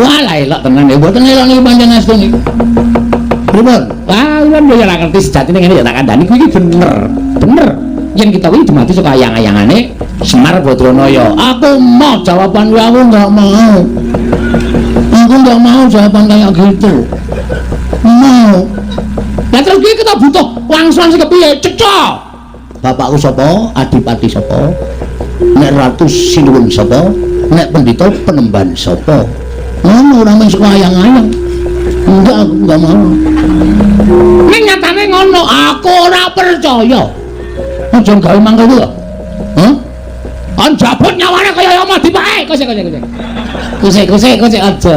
Walah elok tenan ya mboten elok niki pancen astu niku. Pripun? Wah, kan yo ora ngerti sejatine ngene ya tak kandhani kuwi bener. Bener. Yen kita kuwi dumadi saka ayang-ayangane Semar Badranaya. Aku mau jawaban kuwi aku enggak mau. Aku enggak mau jawaban kayak gitu. Mau. Lah terus iki kita butuh wangsulan sing kepiye? Cecok. Bapakku sapa? Adipati sapa? Nek Ratu Sinuwun sapa? Nek Pendhita Penemban sapa? Ngono ora mung saka ayang-ayang. Enggak, aku enggak mau. Ning nyatane ngono, aku ora percaya. Aja gawe mangkel ku. Hah? Kan jabut nyawane kaya Yama dipake. Kusik aja.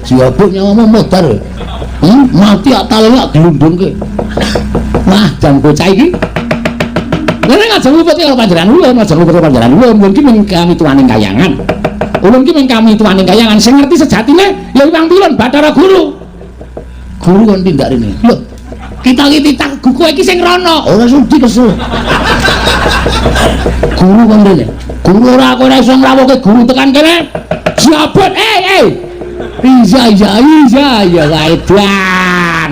Jabut nyawamu modar. Mati atale gak glundungke. Wah, jan bocah iki. Lha ngajeng ngupet karo panjenengan ulun, mungkin mung kami tuaning kayangan. Ulun ki mung kami tuaning kayangan sing ngerti sejatine ya Wang Pilon Bathara Guru. Guru kon tindak rene. Lho, kita iki titak kowe iki sing rono. Ora sudi kesel. Guru kon rene. Guru ora kowe ora iso ngrawuhke guru tekan kene. Jabut, Iya, Kaidan.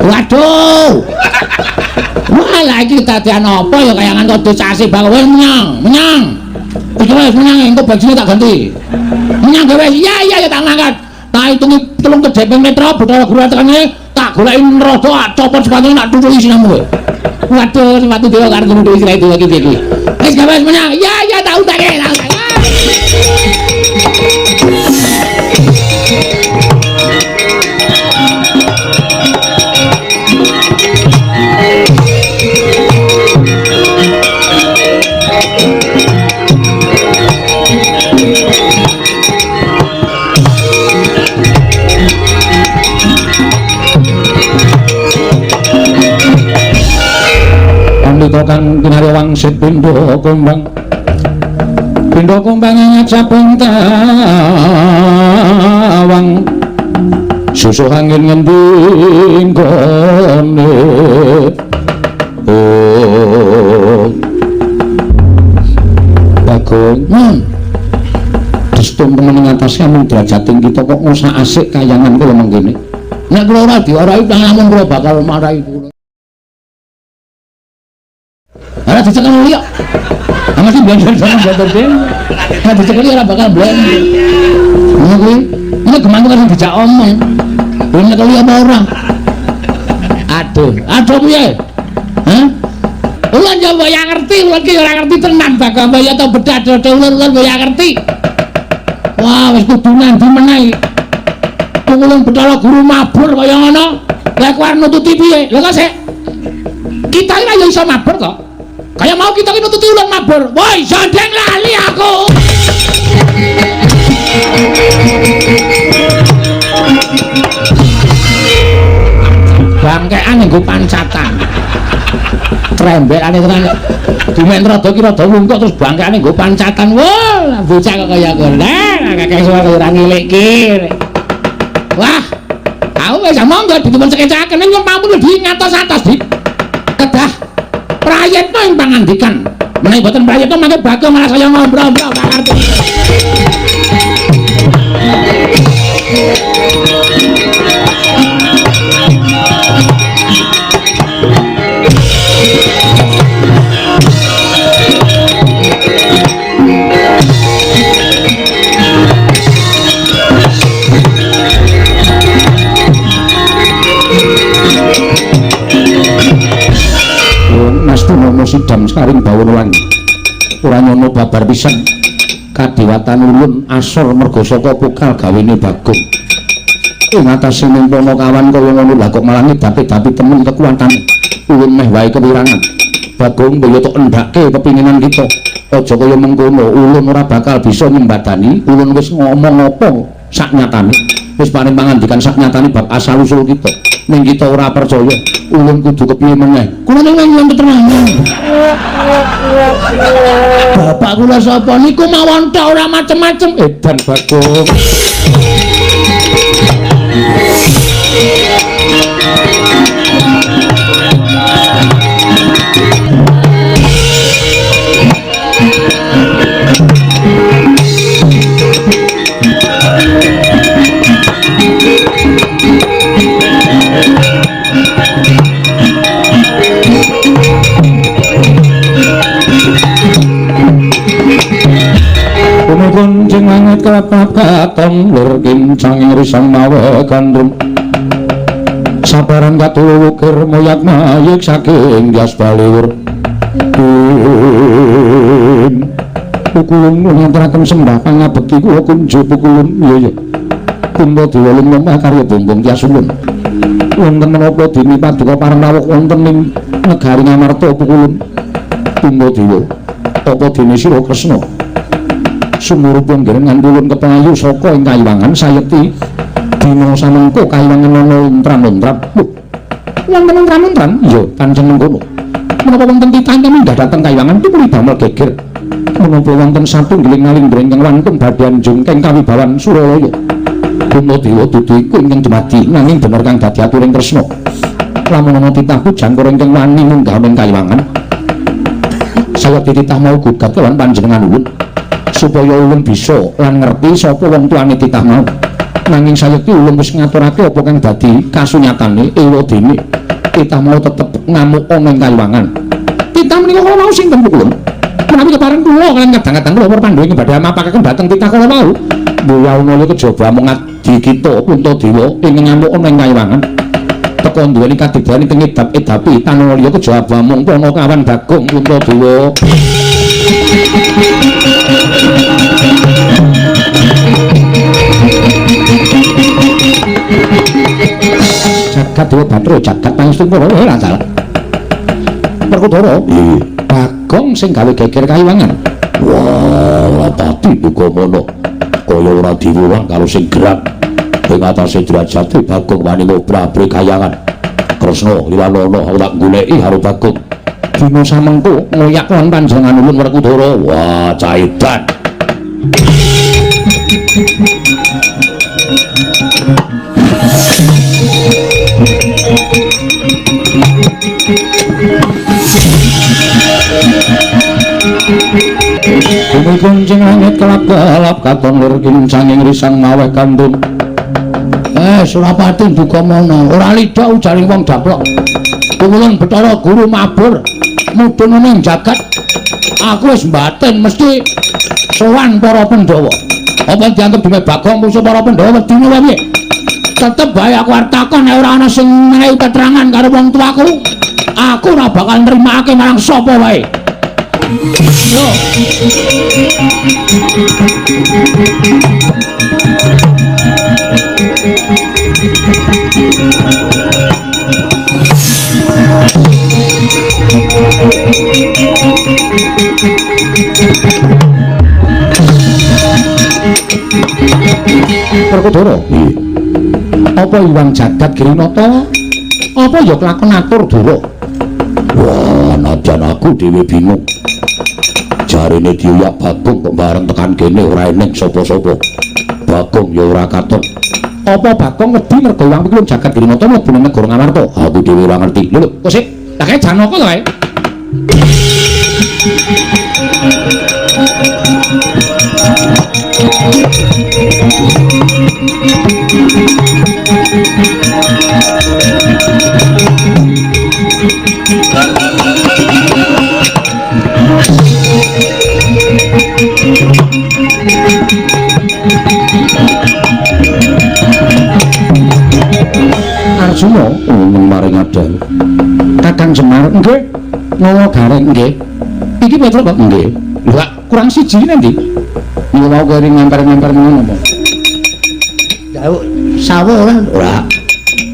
Waduh. Wah, lagi tadian apa ya kayangan kok dicasi bang wis menyang. Iki wis menyang engko bajine tak ganti. Menyang wis. Iya tak ngangkat. Tak hitungi 3 kedeping meter Bathara Guru tekane tak goleki neraka copot sepatu nak tutuki sinamu kowe. Waduh, sepatu dewa karo nutuki sira itu iki. Wis gawe menyang. Iya tak utake. Pandhita kang kinarya wangsit pindha kumbang ngajabing tawang susuh angin ngending gone Bagong destum temen ngatasi amung derajating kita kok ngosak asik kayangan kula mengkene nek kula ora diorahi pangamun kula bakal marahi kula. Ora dicekel liya. Mesti blender sama blender den. Nek dicekel ora bakal blender. Ngono kuwi. Nek gemantuk kan dijak omong. Nek kali apa ora? Aduh piye? Hah? Ulun yo ya ngerti, ulun ki ora ngerti tenan bakal ya to bedah dodo ulun yo ya ngerti. Wah, wis kudu nandi meneh. Ulun Bathara Guru mabur kaya ngono. Lah kuwi arep nututi piye? Lha kok sik kita ora yo iso mabur kok. Kaya mau kita ki nututi ulun mabur. Woi, jandeng lali aku. Bangkean nggo pancatan. Trembekane tenan. Dimen rada ki rada lungkuk terus bangkeane nggo pancatan. Wah, bocah kok kaya ngono. Kakek suwe kaya ora ngilik-ki. Wah. Aku wis monggo dipun sekecaken ning pampun di ngatos-atos di. Kedah prayitna ing pangandikan. Menawi boten prayitna mangke Bagong malah saya ngombro-ombro gak ngerti. Nastunomo sidam saring bawulan ora nyono babar pisan kadiwatan ulun asor merga saka pukal gawene Bagong ing atase nempono kawan kaya ngono lha kok malah ngedapi-dapi temen kekuatan ulun meh wae kewirangan Bagong mboyo tok endhake kepinginan kita aja kaya mengkono ulun ora bakal bisa nyembadani ulun wis ngomong apa sak nyatane wis paring pangandikan sak nyatane bab asal usul kita ning kita ora percaya ulun kudu kepiye meneh kula ning nyuwun keterangan bapak kula sapa niku mawon tok ora macem-macem edan Bagong kelap-kelap katon lir kincang ing risang mawe gandrung sabaran katulu wukir moyak mayik saking dias baliwur pukulun ngantaraken sembah pangabekti kula kunjuk pukulun iya kumba diwalung lemah karya bombong tias ulun wonten menapa dene paduka pareng rawuh wonten ing negari Ngamarta pukulun kumba dewa apa dene sira Kresna sumurupun ngirengan ulun kepengayu saka ing kayiwangan sayekti dina samengko kayiwangan ana untran-untran wonten untran-untran iya pancen mengkono menapa wonten titah ingkang mindhah dhateng kayiwangan tipuli damel geger menapa wonten satunggiling ngalindra ingkang wantun badhe njungkeng kawibawan Suralaya kumba dewa dudu iku ingkang dumadi nanging bener kang dadi aturing Kresna lamun ana titah pujang karo ingkang wani munggah ing kayiwangan sayekti titah mau gugat kelawan panjenengan ulun supaya ulun bisa lan ngerti sapa wong tuane titah mau nanging sayekti ulun wis ngaturake apa kang dadi kasunyatane ewadene titah mau tetep ngamuk ana ing kayiwangan titah menika kula mau sinten ulun menawi kepareng kula kalian kadang-kadang kula Pandhawa ing badhe mapakaken dhateng titah kula mau Buya Unala kejaba mung adi kita Puntadewa ing ngamuk ana ing kayiwangan teka duweni kadigdayan ing edap-edapi Tanulya kejaba mung ana kawan Bagong Puntadewa jagat dewa Batara jagat pangestu para ora salah Perkutara Bagong sing gawe geger kayiwangan wah pati buka mono kaya ora diwuwah karo sing gerak ing atase derajate Bagong wani ngobrabrik kayangan Kresna liwanono ora goleki karo Bagong dina samengko ngoyak lan panjenengan ulun Werkudara wah caedan bumi kuncing langit kelap-kelap katon lir kincang ing risang maweh kandung Surapati duka mono ora lidak ujaring wong daplok Pungulun Bathara Guru mabur mudhun ning jagat aku wis mbaten mesti sowan para Pandhawa apa dianggep dene Bagong musuh para Pandhawa wedine wae tetep bae aku arep takon nek ora ana sing menehi keterangan karo wong tuaku aku ora bakal nrimake marang sapa wae yo Perkutara apa Iwang Jagat Girinata apa ya kelakon atur Dura wah najan aku dhewe bingung jarine dioyak Bagong kok bareng tekan kene ora eneng sapa-sapa Bagong ya ora katon apa Bagong wedi mergo Iwang Pikulun Jagat Girinata mlebu nang negara Ngamarta aku dhewe ora ngerti lho kok sik lah kae Janaka to kae Arjuna maring adal Kakang Semar nggih ngono gareng nggih iki Petruk kok nggih lha kurang siji nanti niku mau kering ngemper-ngemper ngono apa jauh sawo ora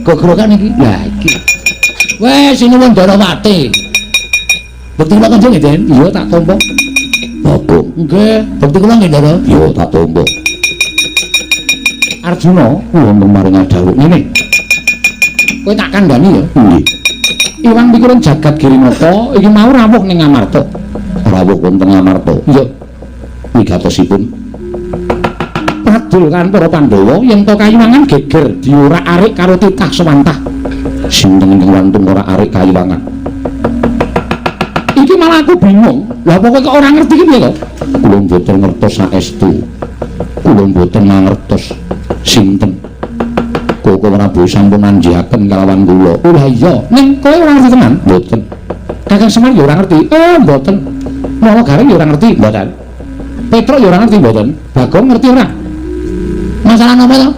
gogrokan iki lah iki wes ini wong Darawati bukti kula kanjeng Den iya tak tompo Bagong nggih bukti kula nggih Ndara iya tak tompo Arjuna wonten maring adawuh ngene kowe tak kandhani ya nggih Iwang Pikulun Jagat Girinata iki mau rawuh ning Ngamarta rawuh wonten Ngamarta iya wigatosipun padul kan para Pandhawa yen to kayiwangan geger diorak-arik karo titah sewantah sinten ingkang wantun ora-arik kayiwangan iki malah aku bingung lha pokoke kok ora ngerti iki piye to kula mboten ngertos saestu kula mboten mangertos sinten kok Prabu sampun nanjihaken kalawan kula lha iya ning kowe ora ngerti tenan mboten Kakang Semar ya ora ngerti mboten Mawa Gareng ya ora ngerti mboten Petruk ya ora ngerti mboten Bagong ngerti ora Masalah napa to?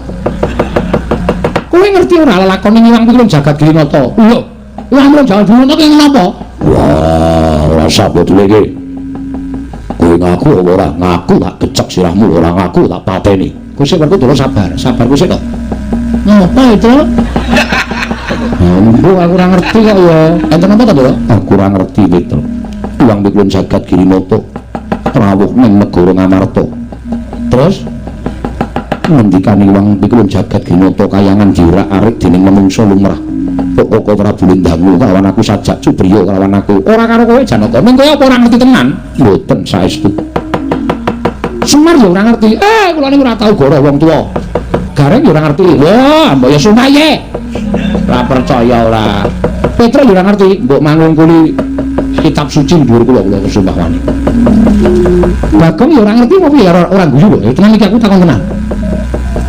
Kowe ngerti ora lakone Iwang Pikulun Jagat Grinata? Lho, Iwang Pikulun Jagat Grinata ki napa? Wah, ora sabot iki. Kowe ngaku ora ngaku tak kecek sirahmu, ora ngaku tak pateni. Kowe sik perlu terus sabar, sabar kowe sik to. Napa itu? Aku ora ngerti kok ya. Enten apa to, Bro? Aku ora ngerti itu. Iwang Pikulun Jagat Grinata rawuh ning negara Ngamarta. Terus ngendikan Iwang Pikulun Jagat Grinata kayangan diurak-arik dening manungsa lumrah. Kok Prabu Lindhangu kawan aku sajak Subriya kawan aku. Ora karo kowe Janaka. Ning kowe apa ora ngerti tenan? Mboten saestu. Semar ya ora ngerti. Kula niku ora tau goroh wong tuwa. Gareng ya ora ngerti. Wah, mbok ya sumaye. Ora percaya ora. Petra ya ora ngerti. Mbok mangungkuli kitab suci dhuwur kula kesumpah wani. Bagong ya ora ngerti apa ya ora guyu lho. Tenan iki aku takon tenan.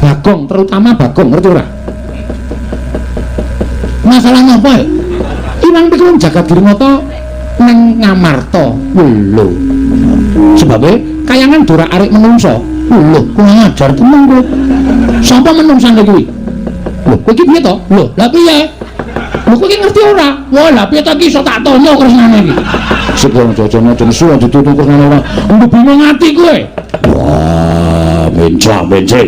Bagong, terutama Bagong ngerti ora? Masalahnya apa ya? Iwang Pikulun Jagat Grinata neng Ngamarta. Lho. Sebabnya kayangan durak-arik menungso. Lho, kurang ajar temen kowe. Sapa menungsane kuwi? Lho, kowe iki piye to? Lho, lha piye? Lho kowe iki ngerti ora? Wah, lha piye to iki iso tak tanya kresnane iki. Sekono jajane jensu ditutur kresnane ora. Mbok bingung ati kowe. Wah, mencak-mencek.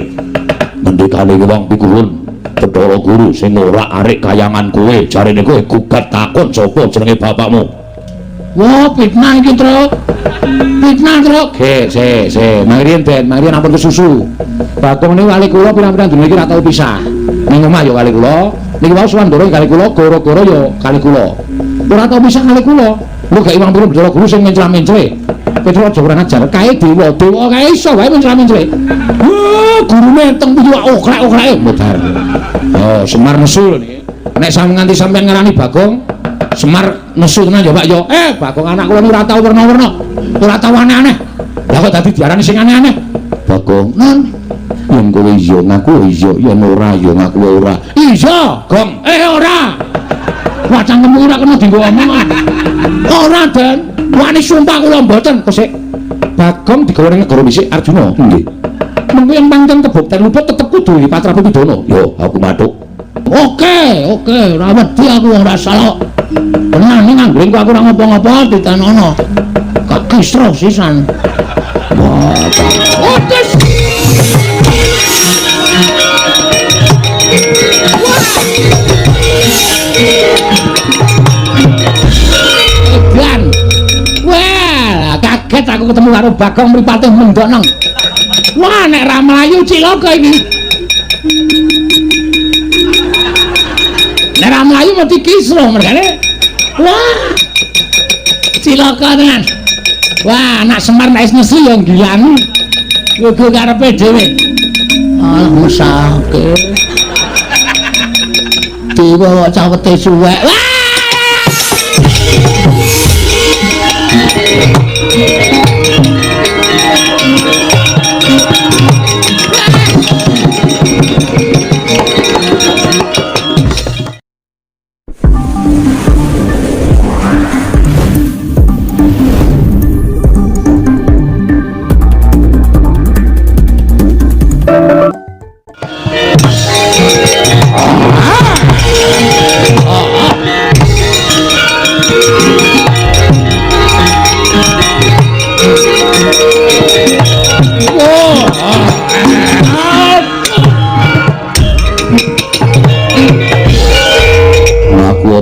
Mendikane Iwang Pikulun Bathara Guru sing ora arik kayangan kowe, jarene kowe gugat takon sapa jenenge bapakmu. Wah, fitnah iki, Truk. Fitnah, Truk. Se, mangriyen ampun kesusu. Bagong niku kali kula pirang-pirang dina iki ora tau pisah. Ning omah ya kali kula, niki wau Swandara kali kula, Goro-goro ya kali kula. Ora tau pisah kali kula. Lho gak Iwang Pikulun Bathara Guru sing mencra-mencre. Petra aja kurang ajar. Kae dewa kae iso wae mencra-mencre. Gurune teng piye okrek-okreke modar. Oh, Semar nesu niki. Nek nganti sampean ngarani Bagong, Semar nesu tenan ya, Pak ya. Bagong anak kula ora tau werna-werna. Ora tau aneh-aneh. Lah kok dadi diarani sing aneh-aneh? Bagong, "Nan, yen kowe iya ngaku iya, yen ora ya ngaku ora." Iya, Gong. Ora. Wacang temu ora kena dienggo omongan. Ora, Den. Wani sumpah kula mboten. Kosek. Bagong digawe negara dhisik Arjuna. Nggih. Mengko yen pancen kebukten luput tetep kudu Patrapu Pidana. Yo, aku matuk. Oke, ora wedi aku ora salah. Tenan ning anggring aku ora ngopo-ngopo ditanono. Kok kisruh sisan. Wah, oke. Kaget aku ketemu karo Bagong mripate mendok nang. Wah, nek ra mlayu cilaka iki. Nek ra mlayu mesti kisruh mergane. Wah. Cilaka tenan. Wah, anak Semar nek nesu ya gilani. Yoga karepe dhewe. Ah, mesake. Dewa cawete suwek. Wah.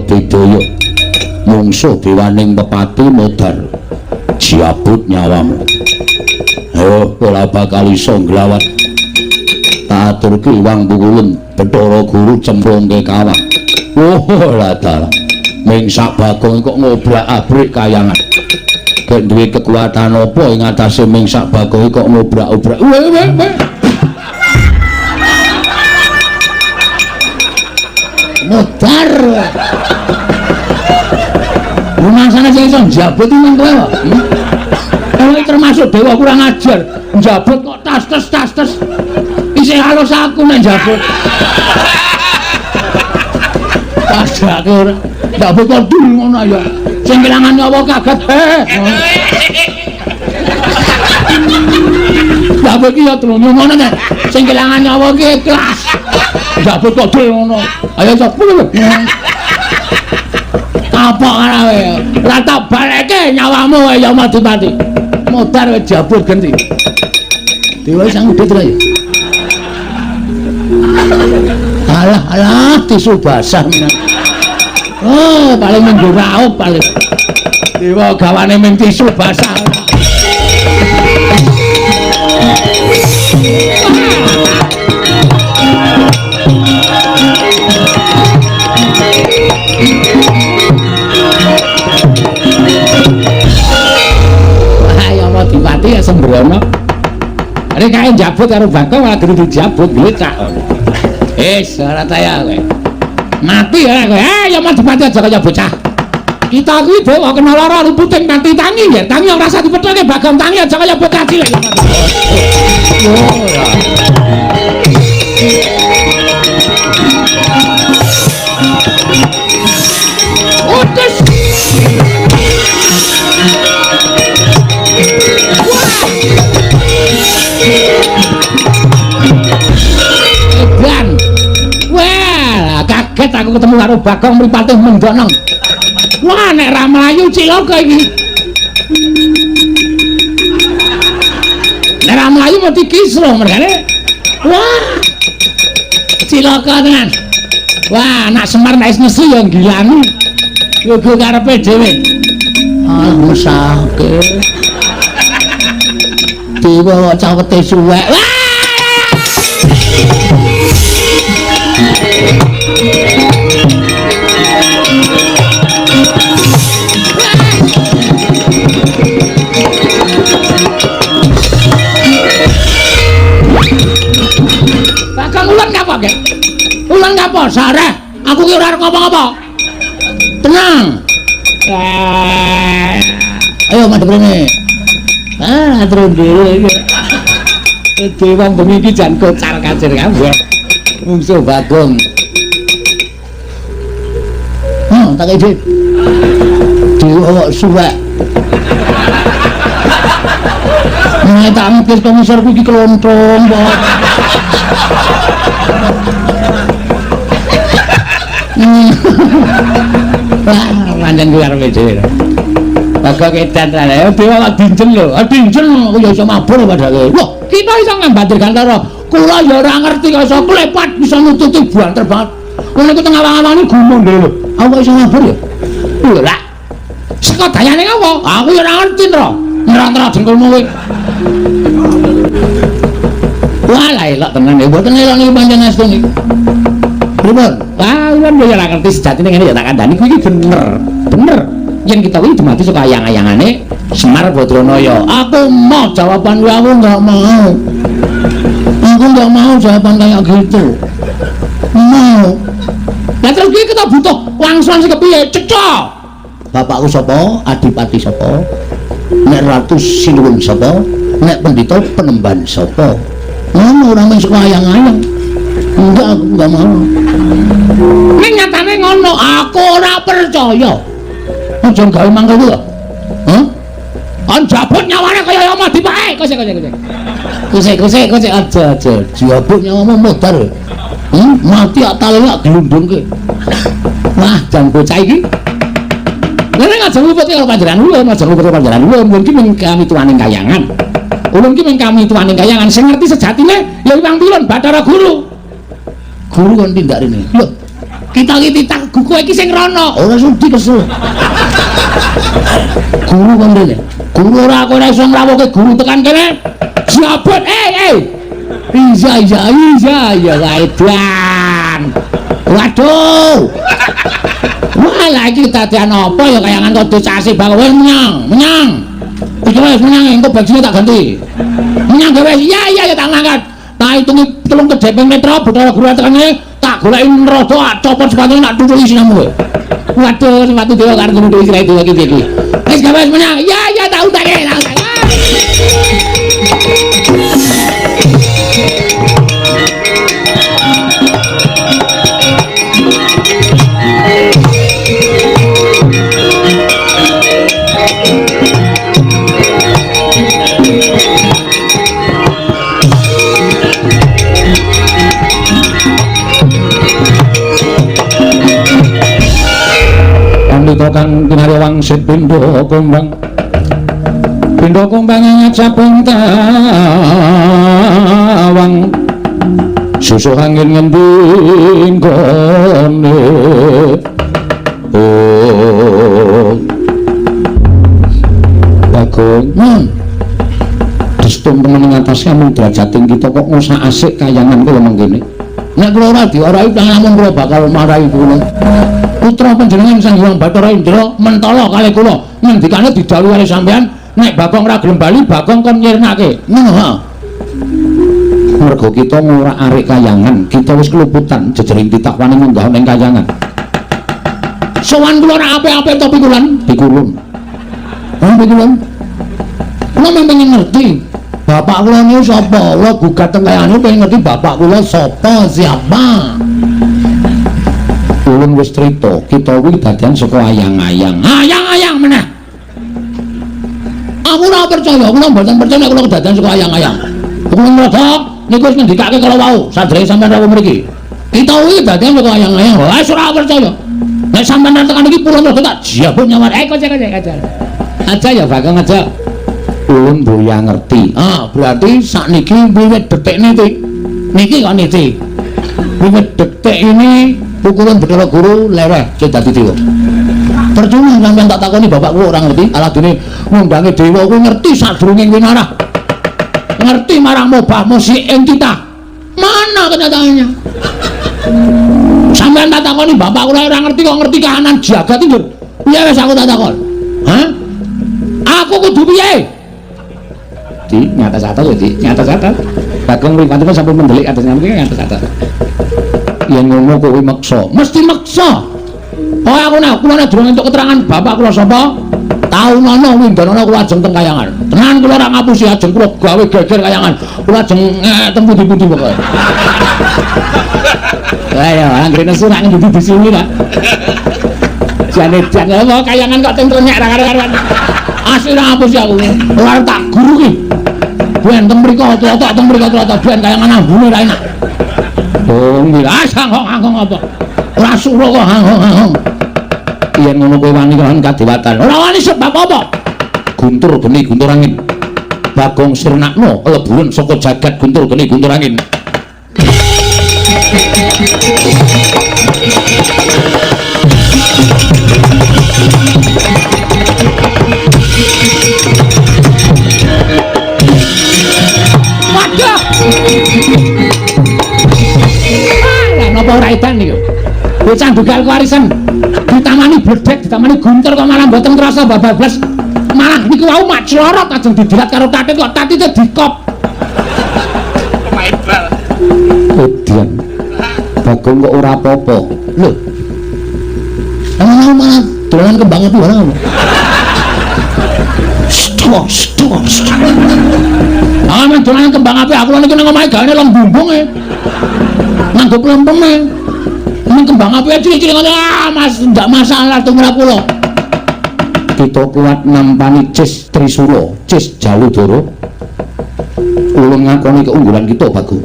Bidaya mungsuh dewaning pepati modar jiabut nyawamu. Ayo ora bakal iso nglawat. Tak aturke Iwang Pikulun Bathara Guru cemplungke kawah. Oh lah dalah. Mingsak Bagong kok ngobrak-abrik kayangan. Gek duwe kekuatan apa ing atase Mingsak Bagong kok ngobrak-obrak. Weh. Modar. Rumasane sing iso njabut iki mung kowe kok. Kowe termasuk dewa kurang ajar. Njabut kok tas. Isih halus aku nek njabut. Padake ora. Njabut kok dul ngono ya. Sing kelangan nyawa kaget. Ndapuk iki ya trunyu ngono ta. Sing kelangan nyawa iki ikhlas. Ndapuk kok dul ngono. Ayo sapa lho. Apa kowe? Ora tak baleke nyawamu ya Madipati. Modar wis jabur genti. Dewa sang udit lho. Alah tisu basah. Oh, paling minggu raup paling. Dewa gawane ming tisu basah. Ayo Madipati ya sembrono. Nek kae njabut karo Bakong malah guru dijabut blecak. Ora taya kowe. Mati ya kowe. Ayo Madipati aja kaya bocah. Kita kuwi dewa kena lara luputing mati tangi ya. Tangi ora usah dipethake Bagong tangi aja kaya bocah cilik. Odes. Wah, kaget aku ketemu karo Bagong mripate mendonong. Wah, nek ra mlayu cilaka iki. Nek ra mlayu mesti kisruh mergane. Wah. Cilaka tenan. Wah, anak Semar nek wis nesu ya gilani. Yoga karepe dhewe. Ah, mesake. Dewa cawete suwek. Wah. Bakal ulang ngapa, Gek? Ulang ngapa? Sareh. Aku ki ora arep ngapa-ngapa. Tenang. Ayo madhep rene. Atur dhewe iki. Dewa bengi iki jan kocar kacir kabeh. Mungsuh Bagong. Tak ide. Dewa suwek. Nek tak mikir komisar iki kelontrong kok. Wah, pancen kuwi arepe dhewe. Bagong edan ta. Dewa lak dinjen lho. Dinjen kok ya iso mabur padahal. Wah, kita iso ngambatir gantara. Kula ya ora ngerti kok iso klepat bisa nututi banter banget. Wong iku tengah awang-awang gumun lho. Aku iso mabur ya. Ora. Saka dayane apa? Aku ya ora ngerti, Tro. Nyerang-nyerang jengkulmu kowe. Wah, lah elok tenan ya. Mboten elok niki pancen astun niku. Pripun? Wah, kan yo ora ngerti sejatine ngene ya tak kandhani kuwi bener. Bener. Yen kita kuwi dumadi saka ayang-ayangane Semar Badranaya. Aku mau jawaban kuwi aku enggak mau. Aku enggak mau jawaban kayak gitu. Mau. Lah terus kuwi kita butuh wangsulan sing kepiye? Cecok. Bapakku sapa? Adipati sapa? Nek Ratu Sinuwun sapa? Nek Pendhita Penemban sapa? Ngono ora mung saka ayang-ayang. Enggak, aku enggak mau. Ning nyatane ngono, aku ora percaya. Aja gawe mangkel lho. Hah? Kon jabut nyawane kaya Madipati. Kose. Kose aja. Jabut nyawamu modar. Mati atale lak glundungke. Wah, jan bocah iki. Nek aja ngupet karo panjenengan ulun, aja ngupet karo panjenengan ulun, mungkin mung kami tuaning kayangan. Ulun ki mung kami tuaning kayangan sing ngerti sejatine ya Iwang Tulun Bathara Guru. Guru kon tindak rene. Lho, kita iki titak guku iki sing rono, ora sudi kesel. Guru kon rene. Guru ora aku ora iso ngrawuhke guru tekan kene. Jabut, Iya, Kaidan. Waduh. Wah, lagi tadian apa ya kayangan kok dicasi bang. Wes menyang. Iki wes menyang engko bajine tak ganti. Menyang wes. Iya tak ngangkat. Tak hitungi 3 kedeping meter Bathara Guru tekane tak goleki rada copot sepatune tak tutuki sinamu kowe. Waduh, sepatu dewa karo nutuki sira dewa iki. Wes wes menyang. Iya tak utake. kang kinarya wangsit pindha kumbang ngajak pentawang susuh angin ngending kone Bagong destum temen ing atas kamu derajating kita kok ngosak asik kayangan kula mengkene nek kula ora diorai namun kula bakal marahi kula putra panjenengan Sang Hyang Bathara Indra mentala kalih kula ngendikane didhawuhi kali sampean nek Bagong ora gelem bali Bagong kon nyirnake ngono ha mergo kita ngurak-arik kayangan kita wis keluputan jejering titak wani munggah ning kayangan sowan kula ora apik-apik to pikulan pikulun pikulun kula pengen ngerti bapak kula niku sapa kula gugat teng kayane pengen ngerti bapak kula sapa siapa ulun wis crita kita kuwi dadian saka ayang-ayang meneh aku ora percaya kula mboten percaya kula kedadian saka ayang-ayang kula ngrasa niku wis ngendikake kala wau sadurunge sampeyan rawuh mriki kita kuwi dadian saka ayang-ayang wis ora percaya nek sampeyan tekan iki pulun rada tak jabut nyawar kaca aja ya Bagong aja ulun boya ngerti berarti sakniki wiwit detik niki kok niki wiwit detik ini pukulan Bathara Guru leweh sing dadi dewa percuma sampeyan tak takoni bapakku ora ngerti aladene ngundange dewa kuwi ngerti sadurunge winarah ngerti marang mobah musik ing kita mana kenyataannya sampeyan tak takoni bapak kula ora ngerti kok ngerti kahanan jagat iki piye wis aku tak takon aku kudu piye di nyata-nyata lho di nyata-nyata Bagong mripatipun sampun mendelik atus niki nyata-nyata yen ngono kuwi meksa mesti meksa kok aku nek kula nek durung entuk keterangan bapak kula sapa taunana windanana kula ajeng teng kayangan tenan kula ora ngapusi ajeng kula gawe geger kayangan kula ajeng teng pundi-pundi pokoke ayo anggere nesu nek ngendi di sini Pak jane jan apa kayangan kok teng trenyek ra karo-karoan asli ora ngapusi aku ora tak guru ki ben teng mriko tok teng mriko tok ben kayangan ambune ra enak oh ngira sangkong apa ora suruh kok hang yen ngono kowe wani kan kadewatan ora wani sebab apa guntur geni guntur angin Bagong sirnakno leburan saka jagat guntur geni guntur angin waduh napa ora edan niku bocah dugal warisan ditamani bledek ditamani guntur kok malah mboten krasa bablas malah niku wau mak clorot ajeng didilat karo tatit kok tatite dikop main bal edian Bagong kok ora apa-apa lho malah dolanan kembang api barang stok men dolanan kembang api aku niki nang omahe gawe lem bumbung nganggo plempem ini kembang api cilik-cilik mas ndak masalah tumrap kula kita kuat nampani Cis Trisula Cis Jaludara ulun ngakoni keunggulan kita Bagong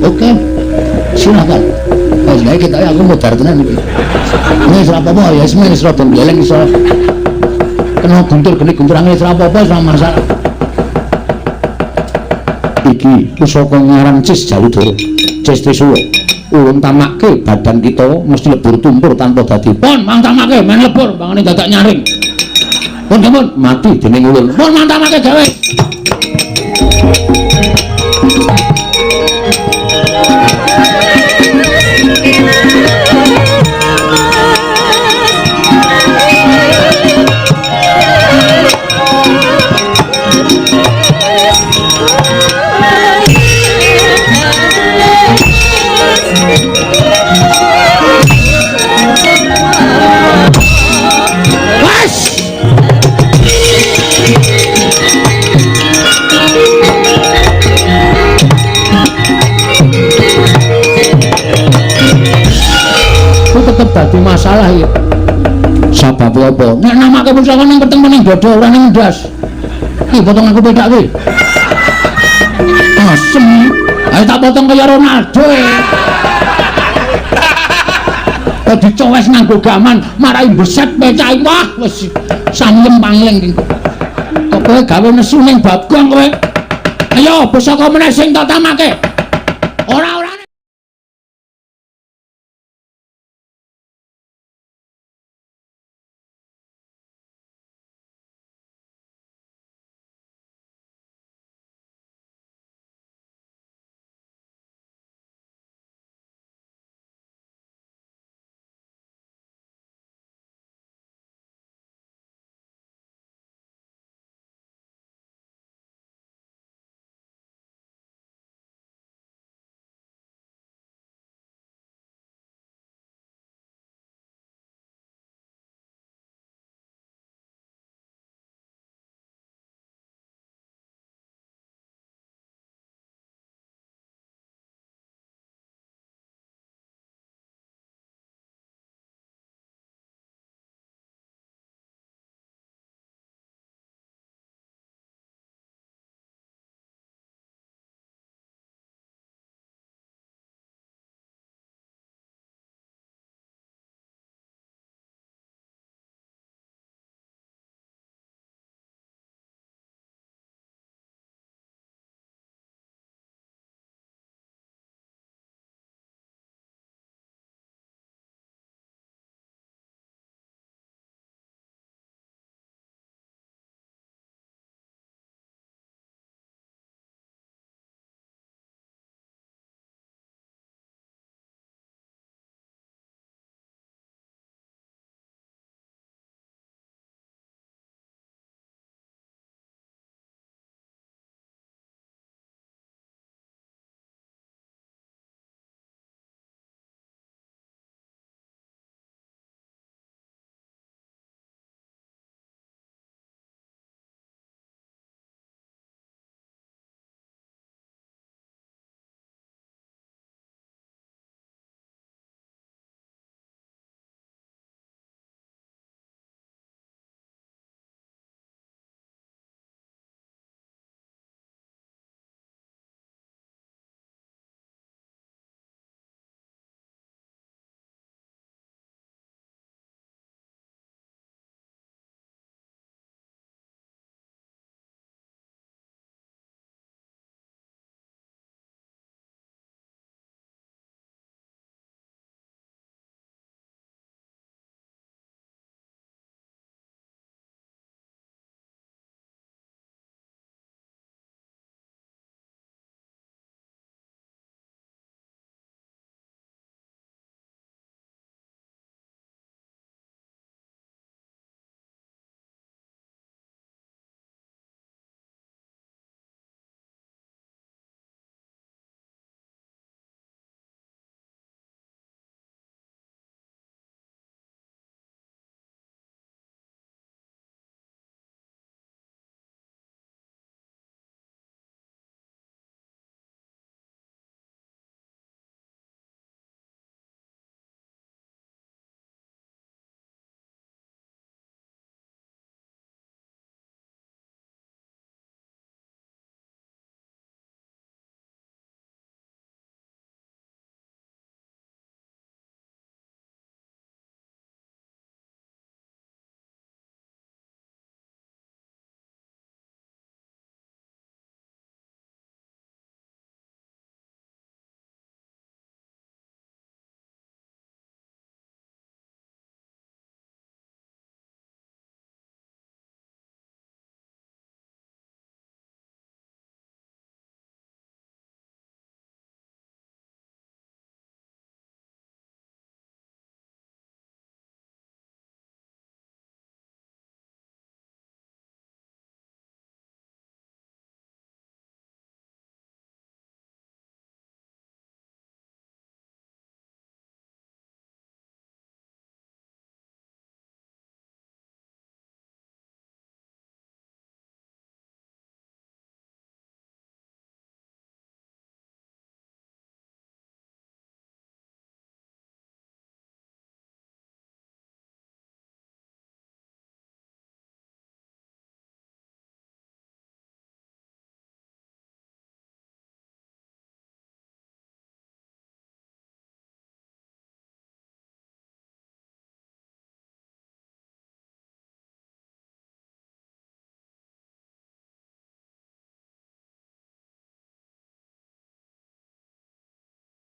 oke silakan baik kita aku modar tenan iki ini wis apa-apa ya wis rada gleleng iso kena guntur geni gunturane wis apa-apa ora masalah iki pusaka ngaran Cis Jaludara Cis Trisula ulun tamakke badan kita mesti lebur tumpur tanpa dadi pon mang tamake men lebur bangane dadak nyaring pun mati dening ulun pun mang tamake gawe tetep dadi masalah ya sabab apa nek namake pusaka ning ketemu ning dada ora ning ndas iki potong aku pedak iki asem ayo tak potong kaya Ronaldo kok dicowes nganggo gaman marai beset pecai wah wis samyem pangling kok kowe gawe nesu ning Bagong kowe ayo pusaka meneh sing tak tamake